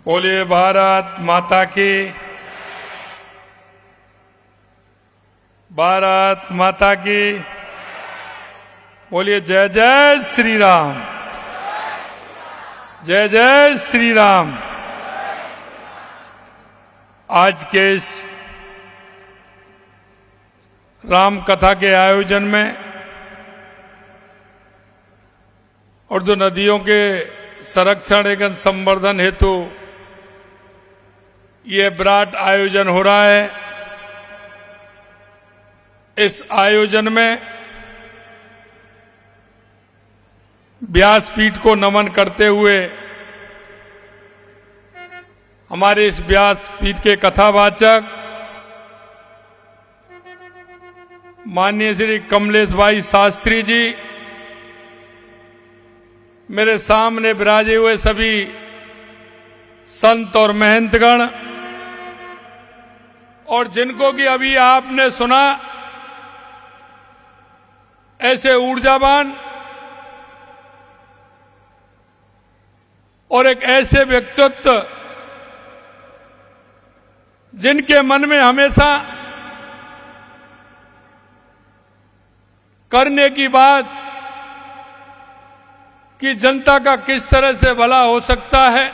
बोलिए भारत माता की। भारत माता की। बोलिए जय जय श्री राम। जय जय श्री राम। आज के इस राम कथा के आयोजन में और जो नदियों के संरक्षण एवं संवर्धन हेतु ये विराट आयोजन हो रहा है, इस आयोजन में व्यासपीठ को नमन करते हुए हमारे इस व्यासपीठ के कथावाचक माननीय श्री कमलेश भाई शास्त्री जी, मेरे सामने विराजे हुए सभी संत और महंतगण, और जिनको कि अभी आपने सुना, ऐसे ऊर्जावान और एक ऐसे व्यक्तित्व जिनके मन में हमेशा करने की बात कि जनता का किस तरह से भला हो सकता है,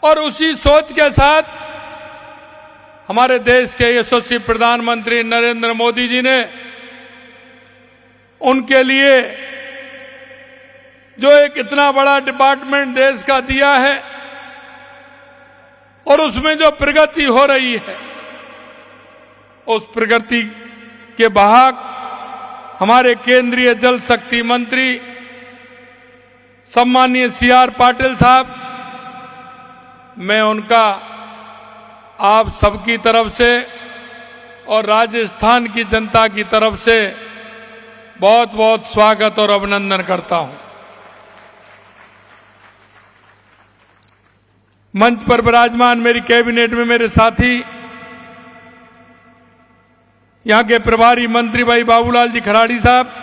और उसी सोच के साथ हमारे देश के यशस्वी प्रधानमंत्री नरेंद्र मोदी जी ने उनके लिए जो एक इतना बड़ा डिपार्टमेंट देश का दिया है और उसमें जो प्रगति हो रही है, उस प्रगति के वाहक हमारे केंद्रीय जल शक्ति मंत्री सम्माननीय सी.आर. पाटिल साहब, मैं उनका आप सबकी तरफ से और राजस्थान की जनता की तरफ से बहुत बहुत स्वागत और अभिनंदन करता हूं। मंच पर विराजमान मेरी कैबिनेट में मेरे साथी, यहां के प्रभारी मंत्री भाई बाबूलाल जी खराड़ी साहब,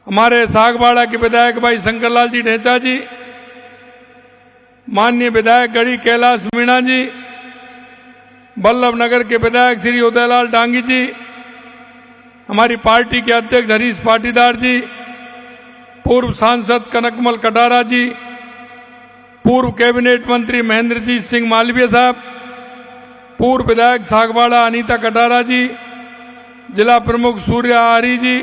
हमारे सागवाड़ा के विधायक भाई शंकरलाल जी ढेंचा जी, माननीय विधायक गढ़ी कैलाश मीणा जी, बल्लभ नगर के विधायक श्री उदयलाल डांगी जी, हमारी पार्टी के अध्यक्ष हरीश पाटीदार जी, पूर्व सांसद कनकमल कटारा जी, पूर्व कैबिनेट मंत्री महेंद्रजीत सिंह मालवीय साहब, पूर्व विधायक सागवाड़ा अनीता कटारा जी, जिला प्रमुख सूर्य आर्य जी,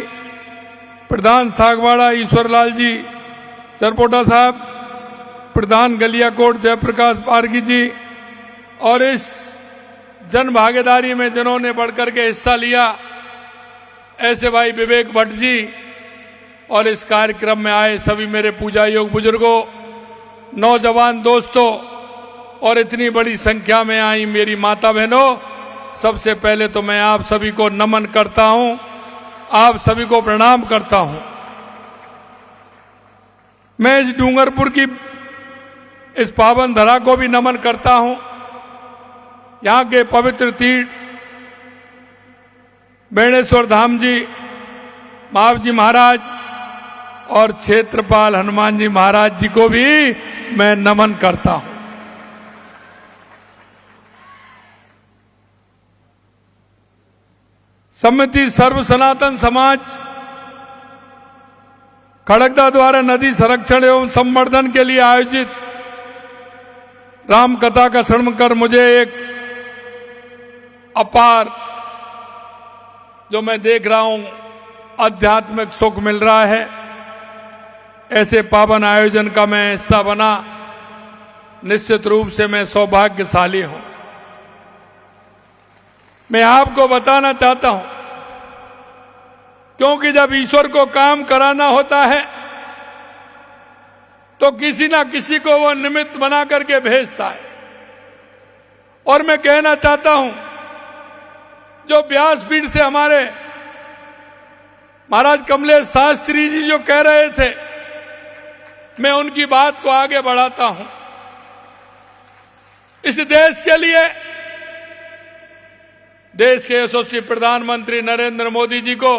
प्रधान सागवाड़ा ईश्वरलाल जी चरपोटा साहब, प्रधान गलियाकोट जयप्रकाश पारगी जी, और इस जन भागीदारी में जिन्होंने बढ़कर के हिस्सा लिया, ऐसे भाई विवेक भट्ट जी, और इस कार्यक्रम में आए सभी मेरे पूजा योग बुजुर्गों, नौजवान दोस्तों, और इतनी बड़ी संख्या में आई मेरी माता बहनों, सबसे पहले तो मैं आप सभी को नमन करता हूं, आप सभी को प्रणाम करता हूं। मैं इस डूंगरपुर की इस पावन धरा को भी नमन करता हूं। यहां के पवित्र तीर्थ बेणेश्वर धाम जी, महाव जी महाराज और क्षेत्रपाल हनुमान जी महाराज जी को भी मैं नमन करता हूं। समिति सर्व सनातन समाज खड़गदा द्वारा नदी संरक्षण एवं संवर्धन के लिए आयोजित राम कथा का श्रवण कर मुझे एक अपार, जो मैं देख रहा हूं, आध्यात्मिक सुख मिल रहा है। ऐसे पावन आयोजन का मैं हिस्सा बना, निश्चित रूप से मैं सौभाग्यशाली हूं। मैं आपको बताना चाहता हूं, क्योंकि जब ईश्वर को काम कराना होता है तो किसी ना किसी को वो निमित्त बना करके भेजता है। और मैं कहना चाहता हूं, जो व्यासपीठ से हमारे महाराज कमलेश शास्त्री जी जो कह रहे थे, मैं उनकी बात को आगे बढ़ाता हूं। इस देश के लिए, देश के यशस्वी प्रधानमंत्री नरेंद्र मोदी जी को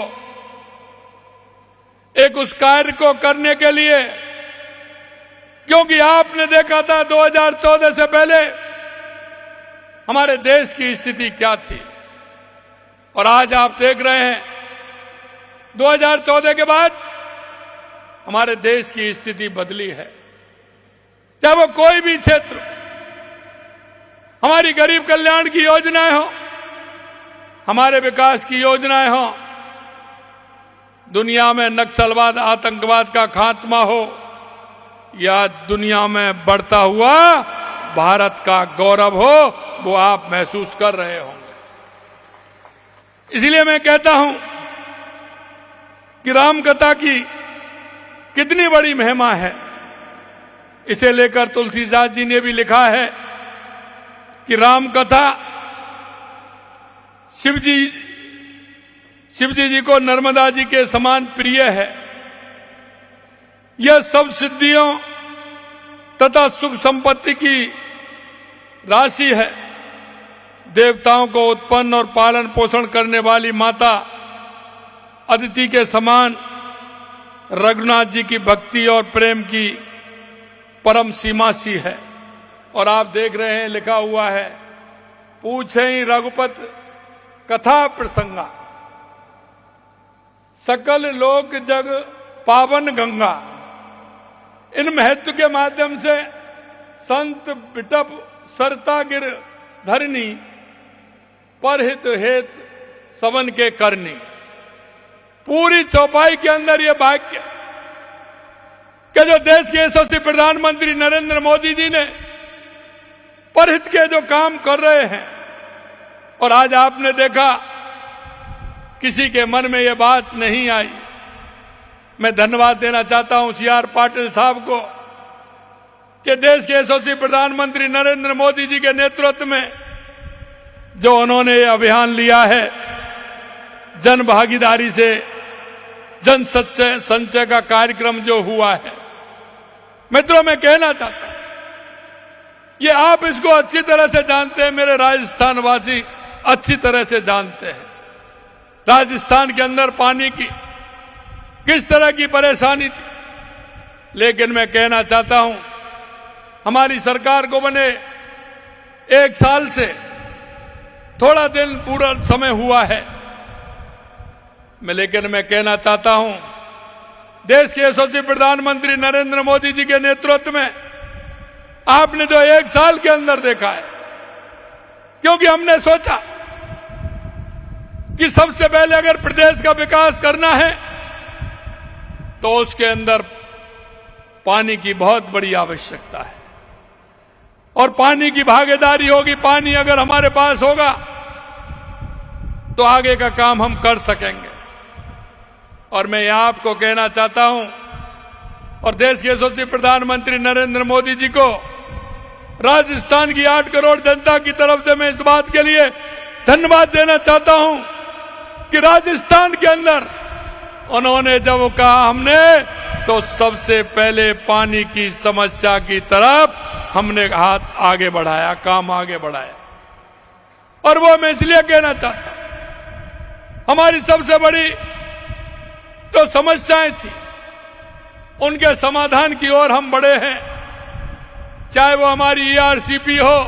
एक उस कार्य को करने के लिए क्योंकि आपने देखा था 2014 से पहले हमारे देश की स्थिति क्या थी और आज आप देख रहे हैं 2014 के बाद हमारे देश की स्थिति बदली है। चाहे वो कोई भी क्षेत्र, हमारी गरीब कल्याण की योजनाएं हो, हमारे विकास की योजनाएं हो, दुनिया में नक्सलवाद आतंकवाद का खात्मा हो या दुनिया में बढ़ता हुआ भारत का गौरव हो, वो आप महसूस कर रहे होंगे। इसलिए मैं कहता हूं कि राम कथा की कितनी बड़ी महिमा है। इसे लेकर तुलसीदास जी ने भी लिखा है कि राम कथा शिव जी को नर्मदा जी के समान प्रिय है। यह सब सिद्धियों तथा सुख संपत्ति की राशि है। देवताओं को उत्पन्न और पालन पोषण करने वाली माता अदिति के समान रघुनाथ जी की भक्ति और प्रेम की परम सीमा सी है। और आप देख रहे हैं लिखा हुआ है, पूछे ही रघुपत कथा प्रसंगा, सकल लोक जग पावन गंगा। इन महत्व के माध्यम से संत बिटप सरता गिर धरनी, परहित हेत सवन के करनी। पूरी चौपाई के अंदर ये वाक्य कि जो देश के यशस्वी प्रधानमंत्री नरेंद्र मोदी जी ने परहित के जो काम कर रहे हैं, और आज आपने देखा किसी के मन में ये बात नहीं आई। मैं धन्यवाद देना चाहता हूं CR पाटिल साहब को कि देश के यशस्वी प्रधानमंत्री नरेंद्र मोदी जी के नेतृत्व में जो उन्होंने ये अभियान लिया है, जन भागीदारी से जन संचय का कार्यक्रम जो हुआ है। मित्रों, मैं कहना चाहता हूं, ये आप इसको अच्छी तरह से जानते हैं, मेरे राजस्थान वासी अच्छी तरह से जानते हैं राजस्थान के अंदर पानी की किस तरह की परेशानी थी। लेकिन मैं कहना चाहता हूं, हमारी सरकार को बने 1 साल से थोड़ा दिन पूरा समय हुआ है। लेकिन मैं कहना चाहता हूं, देश के यशस्वी प्रधानमंत्री नरेंद्र मोदी जी के नेतृत्व में आपने जो 1 साल के अंदर देखा है, क्योंकि हमने सोचा कि सबसे पहले अगर प्रदेश का विकास करना है तो उसके अंदर पानी की बहुत बड़ी आवश्यकता है और पानी की भागीदारी होगी। पानी अगर हमारे पास होगा तो आगे का काम हम कर सकेंगे। और मैं यहां आपको कहना चाहता हूं और देश के यशस्वी प्रधानमंत्री नरेंद्र मोदी जी को, राजस्थान की 8 करोड़ जनता की तरफ से मैं इस बात के लिए धन्यवाद देना चाहता हूं कि राजस्थान के अंदर उन्होंने जब कहा हमने, तो सबसे पहले पानी की समस्या की तरफ हमने हाथ आगे बढ़ाया, काम आगे बढ़ाया। और वो मैं इसलिए कहना चाहता हूं, हमारी सबसे बड़ी जो समस्याएं थी उनके समाधान की ओर हम बढ़े हैं। चाहे वो हमारी ERCP हो,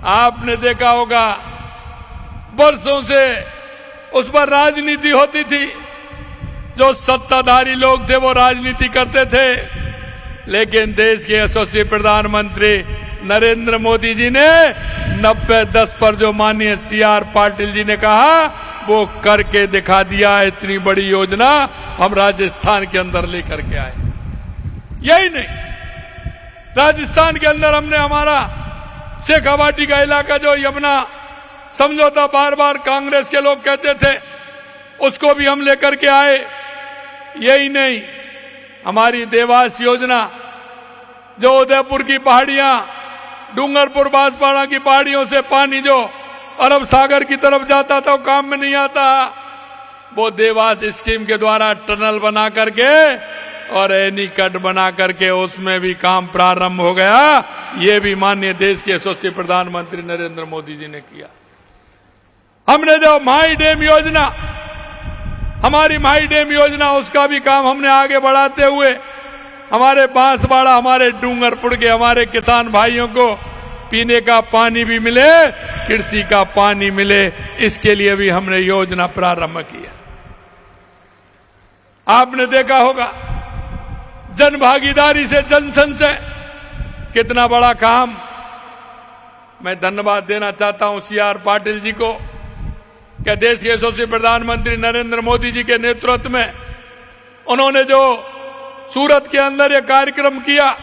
आपने देखा होगा वर्षों से उस पर राजनीति होती थी, जो सत्ताधारी लोग थे वो राजनीति करते थे। लेकिन देश के यशस्वी प्रधानमंत्री नरेंद्र मोदी जी ने 90-10 पर जो माननीय CR पाटिल जी ने कहा वो करके दिखा दिया। इतनी बड़ी योजना हम राजस्थान के अंदर लेकर के आए। यही नहीं, राजस्थान के अंदर हमने हमारा शेखावाटी का इलाका जो यमुना समझौता बार बार कांग्रेस के लोग कहते थे, उसको भी हम लेकर के आए। यही नहीं, हमारी देवास योजना जो उदयपुर की पहाड़ियां, डूंगरपुर बांसवाड़ा की पहाड़ियों से पानी जो अरब सागर की तरफ जाता था वो काम में नहीं आता, वो देवास स्कीम के द्वारा टनल बना करके और एनीकट बना करके उसमें भी काम प्रारंभ हो गया। ये भी माननीय देश के यशस्वी प्रधानमंत्री नरेंद्र मोदी जी ने किया। हमने जो माई डैम योजना, हमारी माई डैम योजना, उसका भी काम हमने आगे बढ़ाते हुए हमारे बांसवाड़ा, हमारे डूंगरपुर के हमारे किसान भाइयों को पीने का पानी भी मिले, कृषि का पानी मिले, इसके लिए भी हमने योजना प्रारंभ की है। आपने देखा होगा जन भागीदारी से जन संचय कितना बड़ा काम। मैं धन्यवाद देना चाहता हूं CR पाटिल जी को कि देश के यशस्वी प्रधानमंत्री नरेंद्र मोदी जी के नेतृत्व में उन्होंने जो सूरत के अंदर ये कार्यक्रम किया,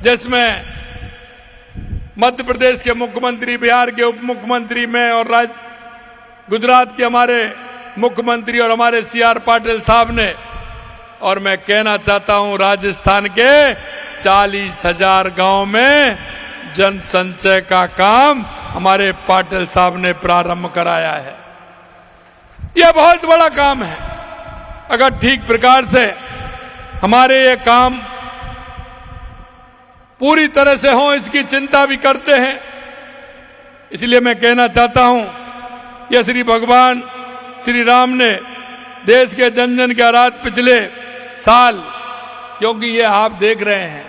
जिसमें मध्य प्रदेश के मुख्यमंत्री, बिहार के उप मुख्यमंत्री, मैं और गुजरात के हमारे मुख्यमंत्री और हमारे CR पाटिल साहब ने, और मैं कहना चाहता हूं राजस्थान के 40,000 गांव में जन संचय का काम हमारे पाटिल साहब ने प्रारंभ कराया है। यह बहुत बड़ा काम है। अगर ठीक प्रकार से हमारे ये काम पूरी तरह से हो, इसकी चिंता भी करते हैं। इसलिए मैं कहना चाहता हूं, यह श्री भगवान श्री राम ने देश के जन जन के आराध पिछले साल, क्योंकि ये आप देख रहे हैं,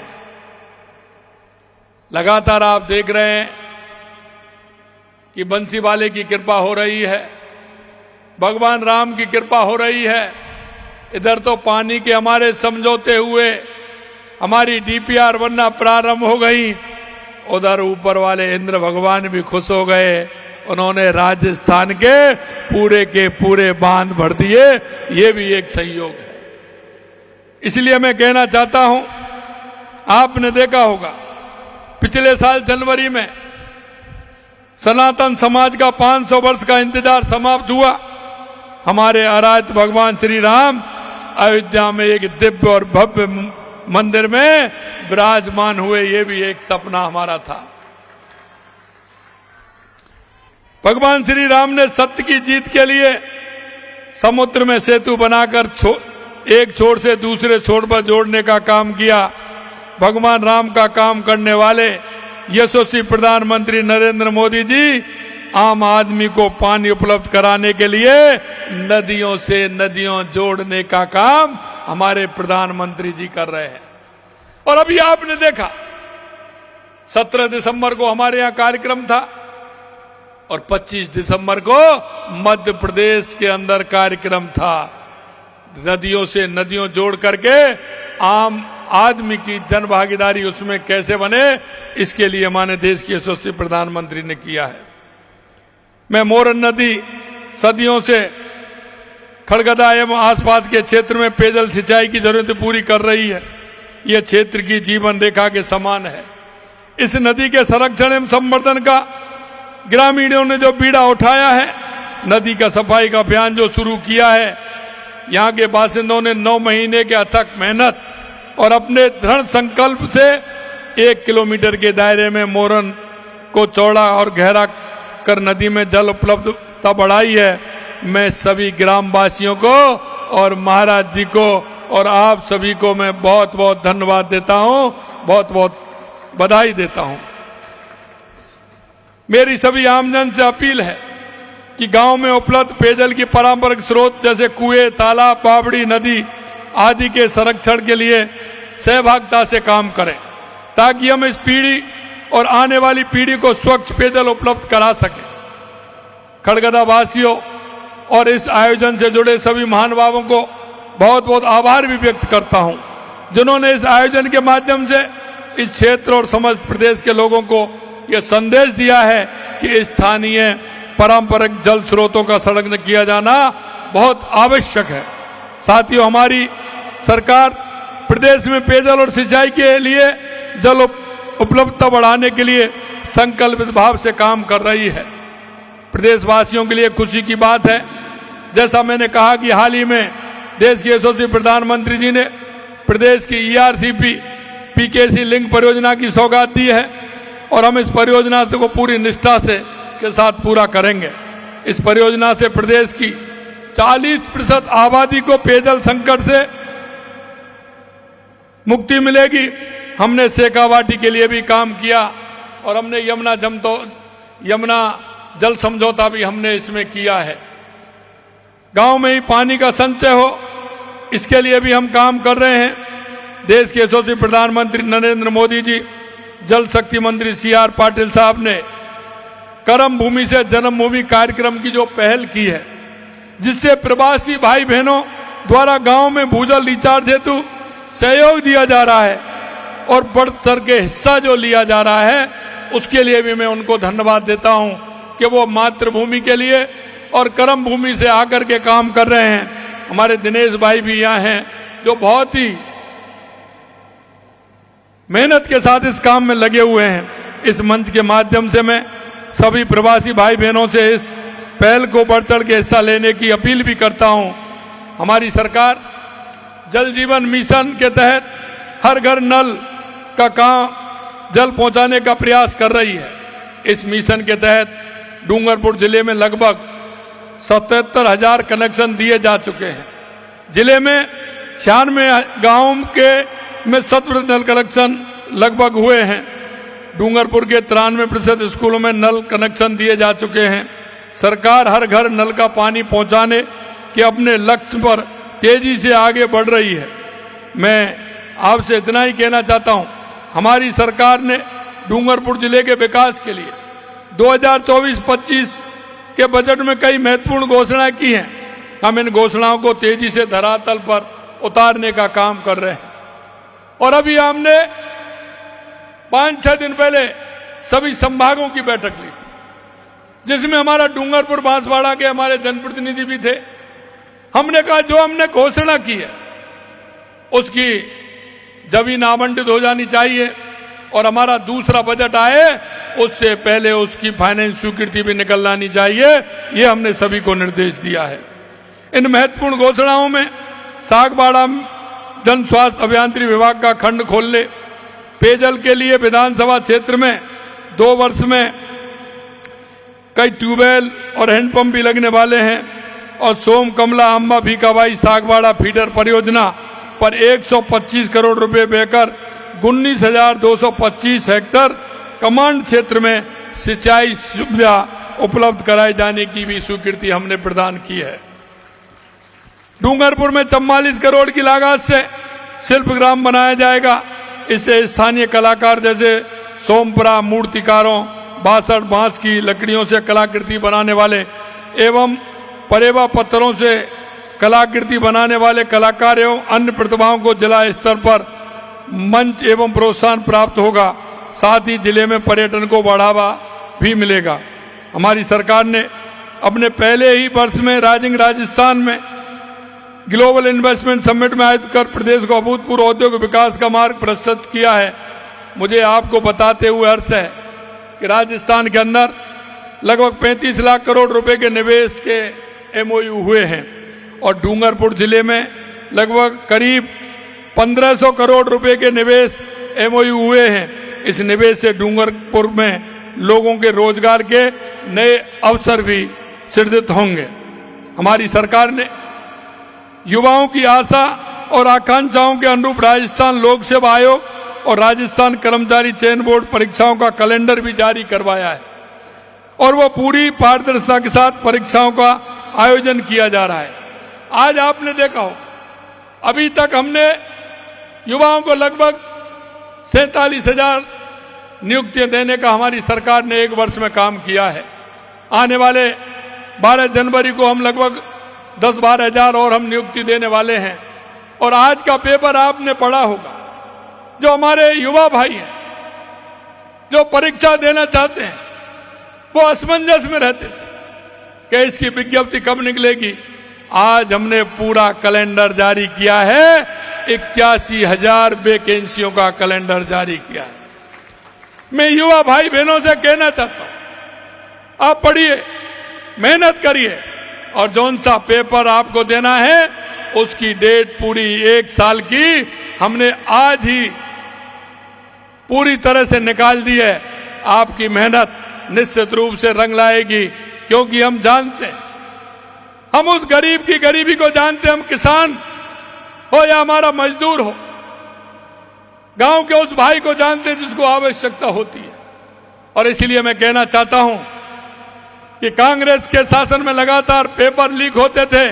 लगातार आप देख रहे हैं कि बंसी वाले की कृपा हो रही है, भगवान राम की कृपा हो रही है। इधर तो पानी के हमारे समझौते हुए हमारी DPR बनना प्रारंभ हो गई, उधर ऊपर वाले इंद्र भगवान भी खुश हो गए, उन्होंने राजस्थान के पूरे बांध भर दिए। ये भी एक सहयोग है। इसलिए मैं कहना चाहता हूं, आपने देखा होगा पिछले साल जनवरी में सनातन समाज का 500 वर्ष का इंतजार समाप्त हुआ। हमारे आराध्य भगवान श्री राम अयोध्या में एक दिव्य और भव्य मंदिर में विराजमान हुए। ये भी एक सपना हमारा था। भगवान श्री राम ने सत्य की जीत के लिए समुद्र में सेतु बनाकर एक छोर से दूसरे छोर पर जोड़ने का काम किया। भगवान राम का काम करने वाले यशस्वी प्रधानमंत्री नरेंद्र मोदी जी आम आदमी को पानी उपलब्ध कराने के लिए नदियों से नदियों जोड़ने का काम हमारे प्रधानमंत्री जी कर रहे हैं। और अभी आपने देखा 17 दिसंबर को हमारे यहाँ कार्यक्रम था और 25 दिसंबर को मध्य प्रदेश के अंदर कार्यक्रम था। नदियों से नदियों जोड़ करके आम आदमी की जन भागीदारी उसमें कैसे बने, इसके लिए हमारे देश के यशस्वी प्रधानमंत्री ने किया है। मैं मोरन नदी सदियों से खड़गदा एवं आसपास के क्षेत्र में पेयजल सिंचाई की जरूरतें पूरी कर रही है। यह क्षेत्र की जीवन रेखा के समान है। इस नदी के संरक्षण एवं संवर्धन का ग्रामीणों ने जो बीड़ा उठाया है, नदी का सफाई का अभियान जो शुरू किया है, यहाँ के बासिंदों ने 9 महीने के अथक मेहनत और अपने दृढ़ संकल्प से 1 किलोमीटर के दायरे में मोरन को चौड़ा और गहरा कर नदी में जल उपलब्धता बढ़ाई है। मैं सभी ग्रामवासियों को और महाराज जी को और आप सभी को मैं बहुत बहुत धन्यवाद देता हूं, बहुत बहुत बधाई देता हूं। मेरी सभी आमजन से अपील है कि गांव में उपलब्ध पेयजल की पारंपरिक स्रोत जैसे कुएं, तालाब, बावड़ी, नदी आदि के संरक्षण के लिए सहभागिता से काम करें, ताकि हम इस पीढ़ी और आने वाली पीढ़ी को स्वच्छ पेयजल उपलब्ध करा सकें। खड़गदा वासियों और इस आयोजन से जुड़े सभी महानुभावों को बहुत बहुत आभार भी व्यक्त करता हूं, जिन्होंने इस आयोजन के माध्यम से इस क्षेत्र और समस्त प्रदेश के लोगों को यह संदेश दिया है कि स्थानीय पारंपरिक जल स्रोतों का संरक्षण किया जाना बहुत आवश्यक है। साथियों, हमारी सरकार प्रदेश में पेयजल और सिंचाई के लिए जल उपलब्धता बढ़ाने के लिए संकल्पित भाव से काम कर रही है। प्रदेशवासियों के लिए खुशी की बात है, जैसा मैंने कहा कि हाल ही में देश के यशस्वी प्रधानमंत्री जी ने प्रदेश की ERCP PKC लिंक परियोजना की सौगात दी है और हम इस परियोजना को पूरी निष्ठा से के साथ पूरा करेंगे। इस परियोजना से प्रदेश की 40% आबादी को पेयजल संकट से मुक्ति मिलेगी। हमने शेखावाटी के लिए भी काम किया और हमने यमुना जल समझौता भी हमने इसमें किया है। गांव में ही पानी का संचय हो, इसके लिए भी हम काम कर रहे हैं। देश के यशस्वी प्रधानमंत्री नरेंद्र मोदी जी, जल शक्ति मंत्री CR पाटिल साहब ने कर्म भूमि से जन्मभूमि कार्यक्रम की जो पहल की है, जिससे प्रवासी भाई बहनों द्वारा गांव में भूजल रिचार्ज हेतु सहयोग दिया जा रहा है और बढ़ चढ़ के हिस्सा जो लिया जा रहा है, उसके लिए भी मैं उनको धन्यवाद देता हूं कि वो मातृभूमि के लिए और कर्म भूमि से आकर के काम कर रहे हैं। हमारे दिनेश भाई भी यहाँ हैं जो बहुत ही मेहनत के साथ इस काम में लगे हुए हैं। इस मंच के माध्यम से मैं सभी प्रवासी भाई बहनों से इस पहल को बढ़ चढ़ के हिस्सा लेने की अपील भी करता हूं। हमारी सरकार जल जीवन मिशन के तहत हर घर नल का काम जल पहुंचाने का प्रयास कर रही है। इस मिशन के तहत डूंगरपुर जिले में लगभग 77,000 कनेक्शन दिए जा चुके हैं। जिले में 96 गांव के में 100% नल कनेक्शन लगभग हुए हैं। डूंगरपुर के 93% स्कूलों में नल कनेक्शन दिए जा चुके हैं। सरकार हर घर नल का पानी पहुंचाने के अपने लक्ष्य पर तेजी से आगे बढ़ रही है। मैं आपसे इतना ही कहना चाहता हूं, हमारी सरकार ने डूंगरपुर जिले के विकास के लिए 2024-25 के बजट में कई महत्वपूर्ण घोषणाएं की हैं। हम इन घोषणाओं को तेजी से धरातल पर उतारने का काम कर रहे हैं। और अभी हमने 5-6 दिन पहले सभी संभागों की बैठक ली थी, जिसमें हमारा डूंगरपुर बांसवाड़ा के हमारे जनप्रतिनिधि भी थे। हमने कहा जो हमने घोषणा की है उसकी जमीन आवंटित हो जानी चाहिए और हमारा दूसरा बजट आए उससे पहले उसकी फाइनेंस स्वीकृति भी निकल लानी चाहिए। ये हमने सभी को निर्देश दिया है। इन महत्वपूर्ण घोषणाओं में सागबाड़ा जन स्वास्थ्य अभियांत्रिकी विभाग का खंड खोलने, पेयजल के लिए विधानसभा क्षेत्र में 2 वर्ष में कई ट्यूबवेल और हैंडपंप भी लगने वाले हैं और सोम कमला अम्बा भीकाबाई सागबाड़ा फीडर परियोजना पर 125 करोड़ रुपए देकर 19,225 हेक्टर कमांड क्षेत्र में सिंचाई सुविधा उपलब्ध कराए जाने की भी स्वीकृति हमने प्रदान की है। डूंगरपुर में 44 करोड़ की लागत से शिल्पग्राम बनाया जाएगा। इससे स्थानीय कलाकार जैसे सोमपुरा मूर्तिकारों, बासठ बांस की लकड़ियों से कलाकृति बनाने वाले एवं परेवा पत्थरों से कलाकृति बनाने वाले कलाकार एवं अन्य प्रतिभाओं को जिला स्तर पर मंच एवं प्रोत्साहन प्राप्त होगा। साथ ही जिले में पर्यटन को बढ़ावा भी मिलेगा। हमारी सरकार ने अपने पहले ही वर्ष में राइजिंग राजस्थान में ग्लोबल इन्वेस्टमेंट समिट में आयोजित कर प्रदेश को अभूतपूर्व औद्योगिक विकास का मार्ग प्रशस्त किया है। मुझे आपको बताते हुए हर्ष है कि राजस्थान के अंदर लगभग 35 लाख करोड़ रुपए के निवेश के MOU हुए हैं और डूंगरपुर जिले में लगभग करीब 1500 करोड़ रुपए के निवेश MOU हुए हैं। इस निवेश से डूंगरपुर में लोगों के रोजगार के नए अवसर भी सृजित होंगे। हमारी सरकार ने युवाओं की आशा और आकांक्षाओं के अनुरूप राजस्थान लोक सेवा आयोग और राजस्थान कर्मचारी चयन बोर्ड परीक्षाओं का कैलेंडर भी जारी करवाया है और वो पूरी पारदर्शिता के साथ परीक्षाओं का आयोजन किया जा रहा है। आज आपने देखा हो, अभी तक हमने युवाओं को लगभग 47,000 नियुक्तियां देने का हमारी सरकार ने 1 वर्ष में काम किया है। आने वाले 12 जनवरी को हम लगभग 10-12 हजार और हम नियुक्ति देने वाले हैं। और आज का पेपर आपने पढ़ा होगा, जो हमारे युवा भाई हैं जो परीक्षा देना चाहते हैं वो असमंजस में रहते थे कि इसकी विज्ञप्ति कब निकलेगी। आज हमने पूरा कैलेंडर जारी किया है, 81,000 वैकेंसियों का कैलेंडर जारी किया है। मैं युवा भाई बहनों से कहना चाहता हूं, आप पढ़िए, मेहनत करिए और जौन सा पेपर आपको देना है उसकी डेट पूरी 1 साल की हमने आज ही पूरी तरह से निकाल दी है। आपकी मेहनत निश्चित रूप से रंग लाएगी, क्योंकि हम जानते हैं, हम उस गरीब की गरीबी को जानते हैं। हम किसान हो या हमारा मजदूर हो, गांव के उस भाई को जानते हैं जिसको आवश्यकता होती है। और इसीलिए मैं कहना चाहता हूं कि कांग्रेस के शासन में लगातार पेपर लीक होते थे।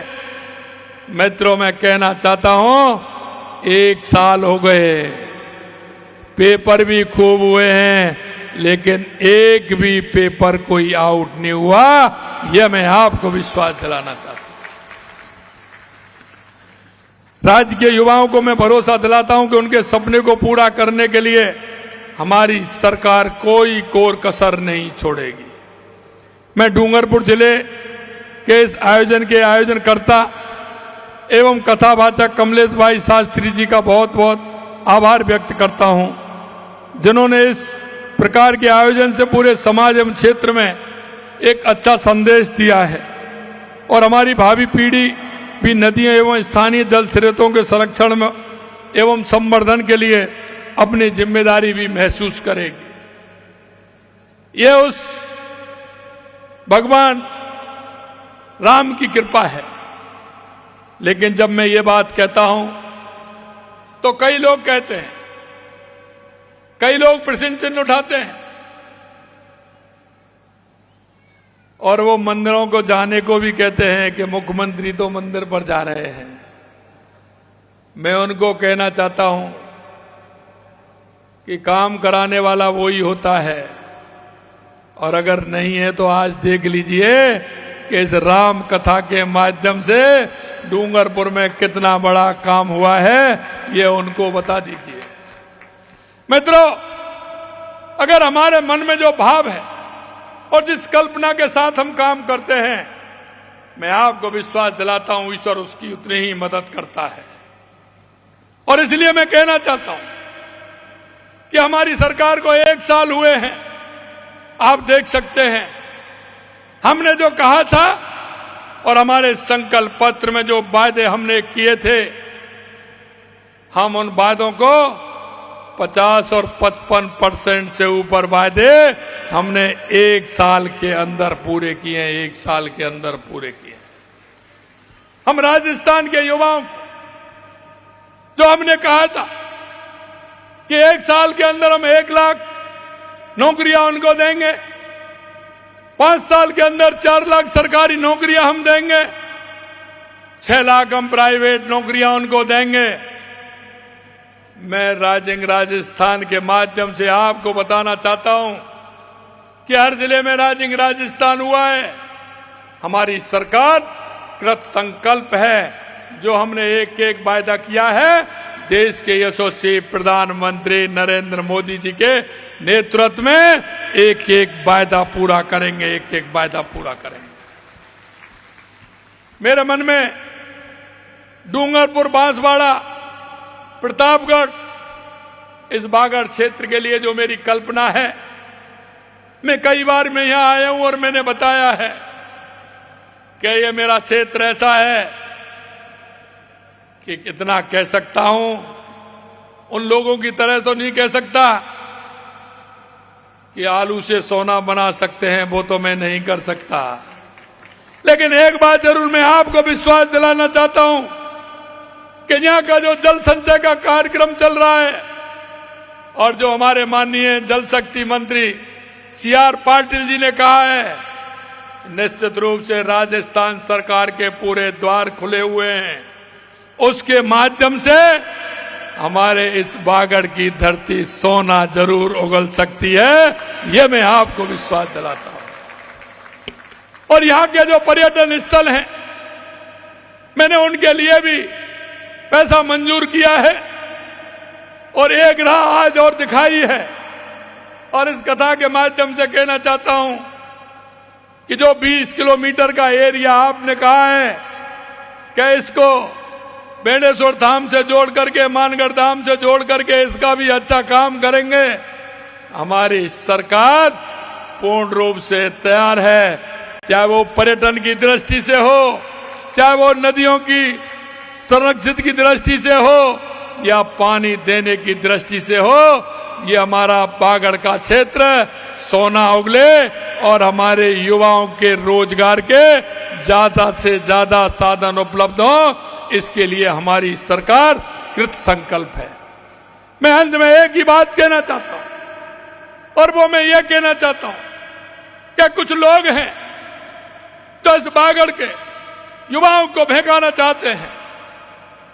मित्रों, मैं कहना चाहता हूं 1 साल हो गए, पेपर भी खूब हुए हैं, लेकिन एक भी पेपर कोई आउट नहीं हुआ। यह मैं आपको विश्वास दिलाना चाहता हूं। राज्य के युवाओं को मैं भरोसा दिलाता हूं कि उनके सपने को पूरा करने के लिए हमारी सरकार कोई कोर कसर नहीं छोड़ेगी। मैं डूंगरपुर जिले के इस आयोजनकर्ता एवं कथावाचक कमलेश भाई शास्त्री जी का बहुत बहुत आभार व्यक्त करता हूं, जिन्होंने इस प्रकार के आयोजन से पूरे समाज एवं क्षेत्र में एक अच्छा संदेश दिया है और हमारी भावी पीढ़ी भी नदियों एवं स्थानीय जल स्रोतों के संरक्षण में एवं संवर्धन के लिए अपनी जिम्मेदारी भी महसूस करेगी। यह उस भगवान राम की कृपा है। लेकिन जब मैं ये बात कहता हूं तो कई लोग कहते हैं, कई लोग प्रश्न चिन्ह उठाते हैं और वो मंदिरों को जाने को भी कहते हैं कि मुख्यमंत्री तो मंदिर पर जा रहे हैं। मैं उनको कहना चाहता हूं कि काम कराने वाला वो ही होता है, और अगर नहीं है तो आज देख लीजिए कि इस राम कथा के माध्यम से डूंगरपुर में कितना बड़ा काम हुआ है, ये उनको बता दीजिए। मित्रों, अगर हमारे मन में जो भाव है और जिस कल्पना के साथ हम काम करते हैं, मैं आपको विश्वास दिलाता हूं ईश्वर उसकी उतनी ही मदद करता है। और इसलिए मैं कहना चाहता हूं कि हमारी सरकार को 1 साल हुए हैं। आप देख सकते हैं हमने जो कहा था और हमारे संकल्प पत्र में जो वायदे हमने किए थे, हम उन वादों को 50 और 55% से ऊपर वायदे हमने 1 साल के अंदर पूरे किए। 1 साल के अंदर पूरे किए। हम राजस्थान के युवाओं को जो हमने कहा था कि 1 साल के अंदर हम 1 लाख नौकरियां उनको देंगे, 5 साल के अंदर 4 लाख सरकारी नौकरियां हम देंगे, 6 लाख हम प्राइवेट नौकरियां उनको देंगे। मैं राजस्थान के माध्यम से आपको बताना चाहता हूं कि हर जिले में राजस्थान हुआ है। हमारी सरकार कृत संकल्प है। जो हमने एक वायदा किया है, देश के यशस्वी प्रधानमंत्री नरेंद्र मोदी जी के नेतृत्व में एक वायदा पूरा करेंगे, एक वायदा पूरा करेंगे। मेरे मन में डूंगरपुर, बांसवाड़ा, प्रतापगढ़, इस बागड़ क्षेत्र के लिए जो मेरी कल्पना है, मैं कई बार मैं यहां आया हूं और मैंने बताया है कि ये मेरा क्षेत्र ऐसा है कि कितना कह सकता हूं, उन लोगों की तरह तो नहीं कह सकता कि आलू से सोना बना सकते हैं, वो तो मैं नहीं कर सकता। लेकिन एक बात जरूर मैं आपको विश्वास दिलाना चाहता हूं कि यहां का जो जल संचय का कार्यक्रम चल रहा है और जो हमारे माननीय जल शक्ति मंत्री CR पाटिल जी ने कहा है, निश्चित रूप से राजस्थान सरकार के पूरे द्वार खुले हुए हैं। उसके माध्यम से हमारे इस बागड़ की धरती सोना जरूर उगल सकती है, यह मैं आपको विश्वास दिलाता हूं। और यहां के जो पर्यटन स्थल हैं, मैंने उनके लिए भी पैसा मंजूर किया है और एक राह आज और दिखाई है। और इस कथा के माध्यम से कहना चाहता हूं कि जो 20 किलोमीटर का एरिया आपने कहा है कि इसको बेणेश्वर धाम से जोड़ करके, मानगढ़ धाम से जोड़ करके इसका भी अच्छा काम करेंगे, हमारी सरकार पूर्ण रूप से तैयार है। चाहे वो पर्यटन की दृष्टि से हो, चाहे वो नदियों की संरक्षित की दृष्टि से हो, या पानी देने की दृष्टि से हो, ये हमारा बागड़ का क्षेत्र सोना उगले और हमारे युवाओं के रोजगार के ज्यादा से ज्यादा साधन उपलब्ध हो, इसके लिए हमारी सरकार कृत संकल्प है। मैं अंत में एक ही बात कहना चाहता हूं और वो मैं ये कहना चाहता हूं कि कुछ लोग हैं जो इस बागड़ के युवाओं को भड़काना चाहते हैं।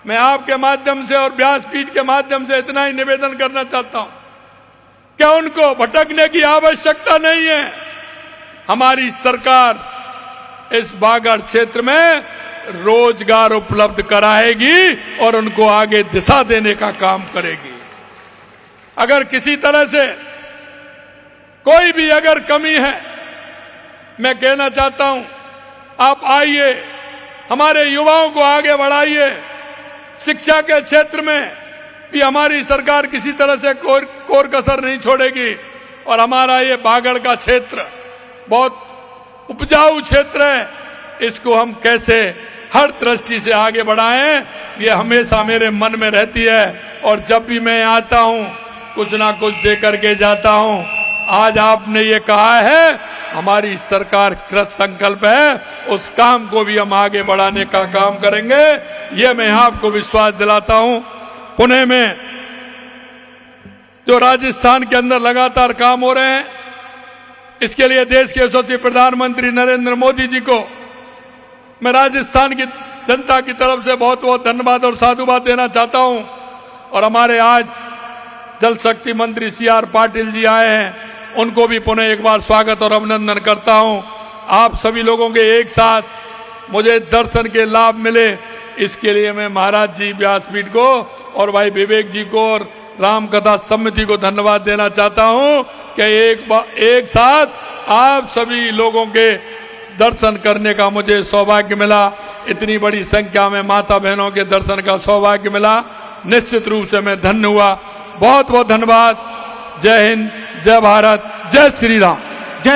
मैं आपके माध्यम से और व्यासपीठ के माध्यम से इतना ही निवेदन करना चाहता हूं कि उनको भटकने की आवश्यकता नहीं है। हमारी सरकार इस बागड़ क्षेत्र में रोजगार उपलब्ध कराएगी और उनको आगे दिशा देने का काम करेगी। अगर किसी तरह से कोई भी अगर कमी है, मैं कहना चाहता हूं, आप आइए, हमारे युवाओं को आगे बढ़ाइए। शिक्षा के क्षेत्र में भी हमारी सरकार किसी तरह से कोर कसर नहीं छोड़ेगी। और हमारा ये बागड़ का क्षेत्र बहुत उपजाऊ क्षेत्र है, इसको हम कैसे हर दृष्टि से आगे बढ़ाएं, ये हमेशा मेरे मन में रहती है। और जब भी मैं आता हूं, कुछ ना कुछ दे करके जाता हूं। आज आपने ये कहा है, हमारी सरकार कृत संकल्प है, उस काम को भी हम आगे बढ़ाने का काम करेंगे, ये मैं आपको विश्वास दिलाता हूं। पुणे में जो राजस्थान के अंदर लगातार काम हो रहे हैं, इसके लिए देश के यशस्वी प्रधानमंत्री नरेंद्र मोदी जी को मैं राजस्थान की जनता की तरफ से बहुत बहुत धन्यवाद और साधुवाद देना चाहता हूं। और हमारे आज जल शक्ति मंत्री CR पाटिल जी आए हैं, उनको भी पुनः एक बार स्वागत और अभिनंदन करता हूं। आप सभी लोगों के एक साथ मुझे दर्शन के लाभ मिले, इसके लिए मैं महाराज जी व्यासपीठ को और भाई विवेक जी को और राम कथा समिति को धन्यवाद देना चाहता हूं कि एक साथ आप सभी लोगों के दर्शन करने का मुझे सौभाग्य मिला। इतनी बड़ी संख्या में माता बहनों के दर्शन का सौभाग्य मिला, निश्चित रूप से मैं धन्य हुआ। बहुत बहुत धन्यवाद। जय हिंद, जय भारत, जय श्री राम।